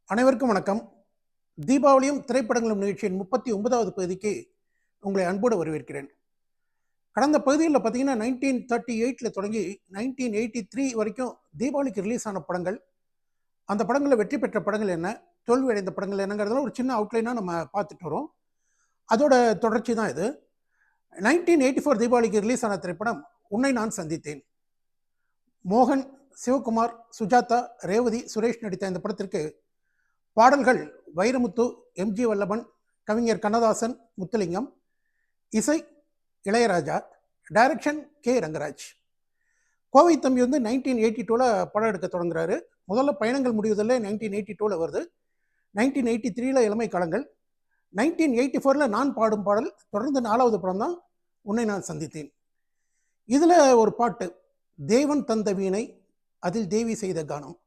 அனைவருக்கும் வணக்கம். தீபாவளியும் திரைப்படங்களும் நிகழ்ச்சியின் 39வது பகுதிக்கு உங்களை அன்போடு வரவேற்கிறேன். கடந்த பகுதிகளில் பார்த்தீங்கன்னா 1938ல் தொடங்கி 1983 வரைக்கும் தீபாவளிக்கு ரிலீஸ் ஆன படங்கள், அந்த படங்களில் வெற்றி பெற்ற படங்கள் என்ன, தோல்வி அடைந்த படங்கள் என்னங்கிறதெல்லாம் ஒரு சின்ன அவுட்லைனாக நம்ம பார்த்துட்டு வரோம். அதோட தொடர்ச்சி தான் இது. 1984 தீபாவளிக்கு ரிலீஸ் ஆன திரைப்படம் உன்னை நான் சந்தித்தேன். மோகன், சிவகுமார், சுஜாதா, ரேவதி, சுரேஷ் நடித்த இந்த படத்திற்கு பாடல்கள் வைரமுத்து, எம்ஜி வல்லபன், கவிஞர் கண்ணதாசன், முத்துலிங்கம். இசை இளையராஜா. Direction K Rangaraj. கோவை தம்பி 1982ல் படம் எடுக்க தொடங்குறாரு. முதல்ல பயணங்கள் முடிவதில் 1982ல் வருது. 1983ல் இளமை காலங்கள். 1984ல் நான் பாடும் பாடல். தொடர்ந்து 4வது படம் தான் உன்னை நான் சந்தித்தேன். இதில் ஒரு பாட்டு, தேவன் தந்த வீணை அதில் தேவி செய்த கானம்.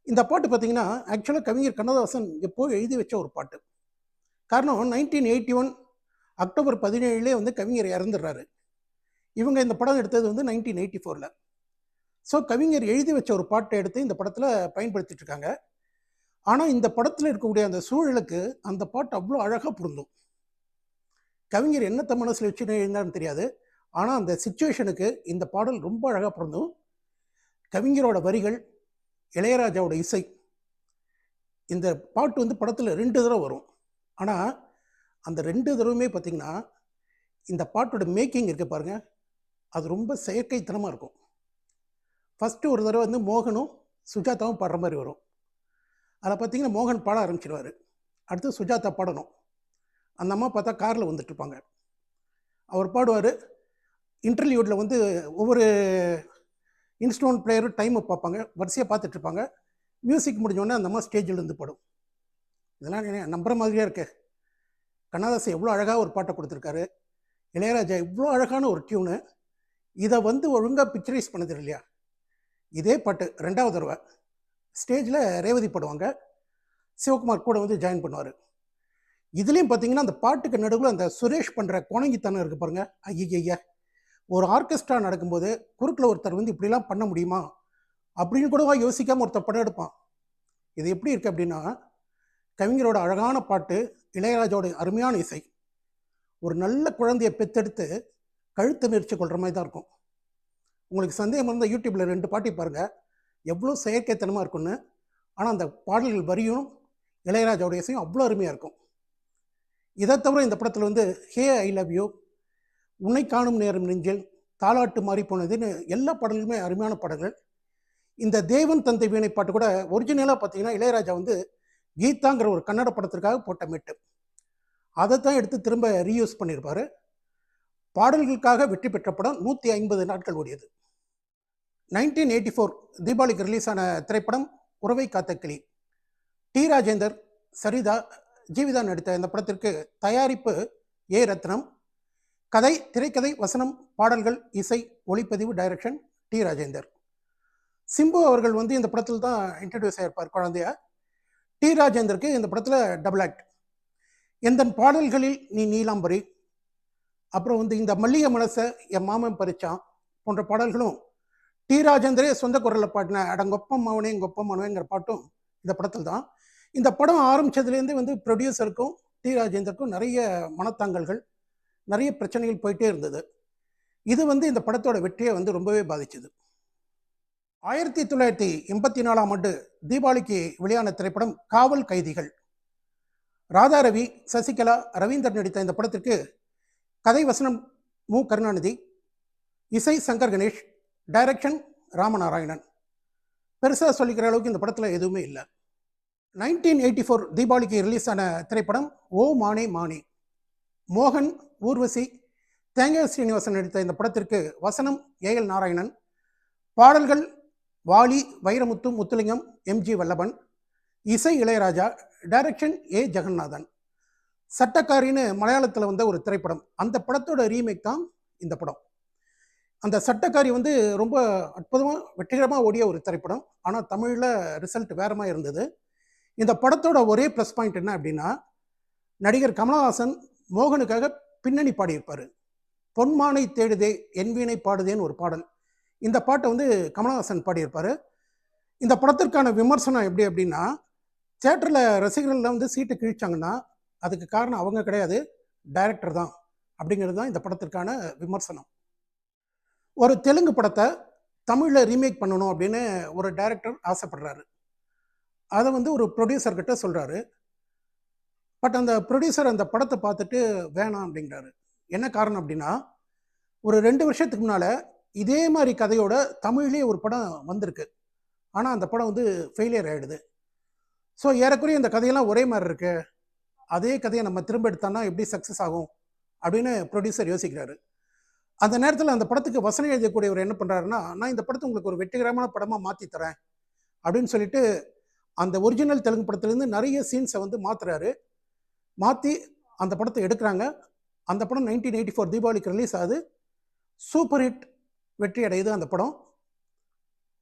இந்த பாட்டு பார்த்தீங்கன்னா ஆக்சுவலாக கவிஞர் கண்ணதாசன் எப்போ எழுதி வச்ச ஒரு பாட்டு. காரணம் 1981 அக்டோபர் 17 கவிஞர் இறந்துடுறாரு. இவங்க இந்த படம் எடுத்தது 1984ல். ஸோ கவிஞர் எழுதி வச்ச ஒரு பாட்டை எடுத்து இந்த படத்தில் பயன்படுத்திட்டு இருக்காங்க. ஆனால் இந்த படத்தில் இருக்கக்கூடிய அந்த சூழலுக்கு அந்த பாட்டு அவ்வளோ அழகாக பொருந்தும். கவிஞர் என்னத்தை மனசில் வச்சு எழுந்தான்னு தெரியாது, ஆனால் அந்த சிச்சுவேஷனுக்கு இந்த பாடல் ரொம்ப அழகாக பொருந்தும். கவிஞரோட வரிகள், இளையராஜாவோட இசை. இந்த பாட்டு படத்தில் 2 தடவை வரும். ஆனால் அந்த 2 தடவையுமே பார்த்திங்கன்னா இந்த பாட்டோட மேக்கிங் இருக்குது பாருங்கள், அது ரொம்ப செயற்கைத்தனமாக இருக்கும். ஃபஸ்ட்டு ஒரு தடவை மோகனும் சுஜாதாவும் பாடுற மாதிரி வரும். அதில் பார்த்திங்கன்னா மோகன் பாட ஆரம்பிச்சிடுவார். அடுத்து சுஜாதா பாடணும். அந்த அம்மா பார்த்தா காரில் வந்துட்டுருப்பாங்க. அவர் பாடுவார். இன்டர்வியூவில் ஒவ்வொரு இன்ஸ்ட்ருமெண்ட் பிளேயரும் டைமை பார்ப்பாங்க, வரிசையாக பார்த்துட்ருப்பாங்க. மியூசிக் முடிஞ்சோடனே அந்த அம்மா ஸ்டேஜில் பாடும். இதெல்லாம் நம்புற மாதிரியாக இருக்கு. கண்ணதாசன் எவ்வளோ அழகாக ஒரு பாட்டை கொடுத்துருக்காரு. இளையராஜா இவ்வளோ அழகான ஒரு டியூனு. இதை ஒழுங்காக பிக்சரைஸ் பண்ணது இல்லையா. இதே பாட்டு 2வது தடவை ஸ்டேஜில் ரேவதி பாடுவாங்க, சிவகுமார் கூட ஜாயின் பண்ணுவார். இதுலேயும் பார்த்தீங்கன்னா அந்த பாட்டுக்கு நடுவில் அந்த சுரேஷ் பண்ணுற கோணங்கித்தனம் இருக்குது பாருங்கள். ஐயா, ஒரு ஆர்கெஸ்ட்ரா நடக்கும்போது குறுக்கில் ஒருத்தர் இப்படிலாம் பண்ண முடியுமா அப்படின்னு கூட யோசிக்காமல் ஒருத்தர் படம் எடுப்பான். இது எப்படி இருக்குது அப்படின்னா, கவிஞரோட அழகான பாட்டு, இளையராஜோட அருமையான இசை, ஒரு நல்ல குழந்தையை பெற்றெடுத்து கழுத்து நெரிச்சு கொள்கிற மாதிரி தான் இருக்கும். உங்களுக்கு சந்தேகம் இருந்தால் யூடியூப்பில் 2 பாட்டி பாருங்கள், எவ்வளோ செயற்கைத்தனமாக இருக்குன்னு. ஆனால் அந்த பாடல்கள் வரியும் இளையராஜோட இசையும் அவ்வளோ அருமையாக இருக்கும். இதை தவிர இந்த படத்தில் ஹே ஐ லவ் யூ, உன்னை காணும் நேரம் நெஞ்சில், தாலாட்டு மாறி போனதுன்னு எல்லா பாடல்களுமே அருமையான பாடல்கள். இந்த தேவன் தந்தை வீணை பாட்டு கூட ஒரிஜினலாக பார்த்தீங்கன்னா இளையராஜா கீதாங்கிற ஒரு கன்னட படத்திற்காக போட்ட மெட்டு. அதைத்தான் எடுத்து திரும்ப ரீயூஸ் பண்ணியிருப்பார். பாடல்களுக்காக வெற்றி பெற்ற படம் 150 நாட்கள் ஓடியது. 1984 தீபாவளிக்கு ரிலீஸ் ஆன திரைப்படம் உறவை காத்த கிளி. டி ராஜேந்தர், சரிதா, ஜீவிதா நடித்த இந்த படத்திற்கு தயாரிப்பு ஏ ரத்னம். கதை, திரைக்கதை, வசனம், பாடல்கள், இசை, ஒளிப்பதிவு, டைரக்ஷன் டி ராஜேந்தர். சிம்பு அவர்கள் இந்த படத்தில் தான் இன்ட்ரடியூஸ் ஆகிருப்பார் குழந்தையா. டி ராஜேந்தருக்கு இந்த படத்தில் டபுள் ஆக்ட். எந்தன் பாடல்களில் நீ நீலாம்பரி, அப்புறம் இந்த மல்லிகை மனசை என் மாமன் பறிச்சான் போன்ற பாடல்களும் டி ராஜேந்தரே சொந்த குரலில் பாடின அடங்கொப்பம் மவனே கொப்பம் மனவேங்கிற பாட்டும் இந்த படத்தில் தான். இந்த படம் ஆரம்பித்ததுலேருந்து ப்ரொடியூசருக்கும் டி ராஜேந்தருக்கும் நிறைய மனத்தாங்கல்கள், நிறைய பிரச்சனைகள் போயிட்டே இருந்தது. இது இந்த படத்தோட வெற்றியை ரொம்பவே பாதிச்சது. 1984ஆம் ஆண்டு தீபாவளிக்கு வெளியான திரைப்படம் காவல் கைதிகள். ராதா ரவி, சசிகலா, ரவீந்தர் நடித்த இந்த படத்திற்கு கதை வசனம் மு கருணாநிதி, இசை சங்கர் கணேஷ், டைரக்ஷன் ராமநாராயணன். பெருசாக சொல்லிக்கிற அளவுக்கு இந்த படத்தில் எதுவுமே இல்லை. 1984 தீபாவளிக்கு ரிலீஸ் ஆன திரைப்படம் ஓ மானே மானே. மோகன், ஊர்வசி, தேங்காய் ஸ்ரீனிவாசன் நடித்த இந்த படத்திற்கு வசனம் ஏஎல் நாராயணன், பாடல்கள் வாலி, வைரமுத்து, முத்துலிங்கம், எம்ஜி வல்லபன், இசை இளையராஜா, டைரக்ஷன் ஏ ஜெகநாதன். சட்டக்காரின்னு மலையாளத்தில் ஒரு திரைப்படம், அந்த படத்தோட ரீமேக் தான் இந்த படம். அந்த சட்டக்காரி ரொம்ப அற்புதமாக வெற்றிகரமாக ஓடிய ஒரு திரைப்படம். ஆனால் தமிழில் ரிசல்ட் வேற மாதிரி இருந்தது. இந்த படத்தோட ஒரே ப்ளஸ் பாயிண்ட் என்ன அப்படின்னா, நடிகர் கமலஹாசன் மோகனுக்காக பின்னணி பாடியிருப்பார். பொன்மானை தேடுதே என் வீணை பாடுதேன்னு ஒரு பாடல். இந்த பாட்டை கமலஹாசன் பாடியிருப்பார். இந்த படத்திற்கான விமர்சனம் எப்படி அப்படின்னா, தியேட்டரில் ரசிகர்கள்லாம் வந்து சீட்டை கிழிச்சாங்கன்னா அதுக்கு காரணம் அவங்க கிடையாது, டைரக்டர் தான் அப்படிங்கிறது தான் இந்த படத்திற்கான விமர்சனம். ஒரு தெலுங்கு படத்தை தமிழில் ரீமேக் பண்ணணும் அப்படின்னு ஒரு டைரக்டர் ஆசைப்படுறாரு. அதை வந்து ஒரு ப்ரொடியூசர் கிட்ட சொல்கிறாரு. பட் அந்த ப்ரொடியூசர் அந்த படத்தை பார்த்துட்டு வேணாம் அப்படிங்கிறாரு. என்ன காரணம் அப்படின்னா, ஒரு 2 வருஷத்துக்கு முன்னால் இதே மாதிரி கதையோட தமிழ்லேயே ஒரு படம் வந்திருக்கு. ஆனால் அந்த படம் வந்து ஃபெயிலியர் ஆகிடுது. ஸோ ஏறக்குறைய இந்த கதையெல்லாம் ஒரே மாதிரி இருக்கு, அதே கதையை நம்ம திரும்ப எடுத்தோம்னா எப்படி சக்ஸஸ் ஆகும் அப்படின்னு ப்ரொடியூசர் யோசிக்கிறாரு. அந்த நேரத்தில் அந்த படத்துக்கு வசனம் எழுதக்கூடியவர் என்ன பண்ணுறாருன்னா, நான் இந்த படத்தை உங்களுக்கு ஒரு வெற்றிகரமான படமாக மாற்றி தரேன் அப்படின்னு சொல்லிட்டு அந்த ஒரிஜினல் தெலுங்கு படத்துலேருந்து நிறைய சீன்ஸை வந்து மாற்றுறாரு. மாற்றி அந்த படத்தை எடுக்கிறாங்க. அந்த படம் 1984 தீபாவளிக்கு ரிலீஸ் ஆகுது. சூப்பர் ஹிட் வெற்றி அடையுது அந்த படம்.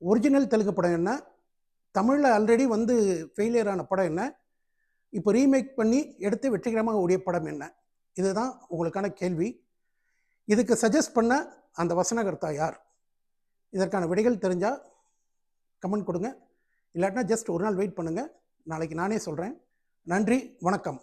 ஒரிஜினல் தெலுங்கு படம் என்ன, தமிழில் ஆல்ரெடி வந்து ஃபெயிலியர் ஆன படம் என்ன, இப்போ ரீமேக் பண்ணி எடுத்து வெற்றிகரமாக ஓடிய படம் என்ன? இதுதான் உங்களுக்கான கேள்வி. இதுக்கு சஜஸ்ட் பண்ண அந்த வசனகர்த்தா யார்? இதற்கான விடைகள் தெரிஞ்சால் கமெண்ட் கொடுங்க. இல்லாட்டினா ஜஸ்ட் ஒரு நாள் வெயிட் பண்ணுங்கள். நாளைக்கு நானே சொல்கிறேன். நன்றி, வணக்கம்.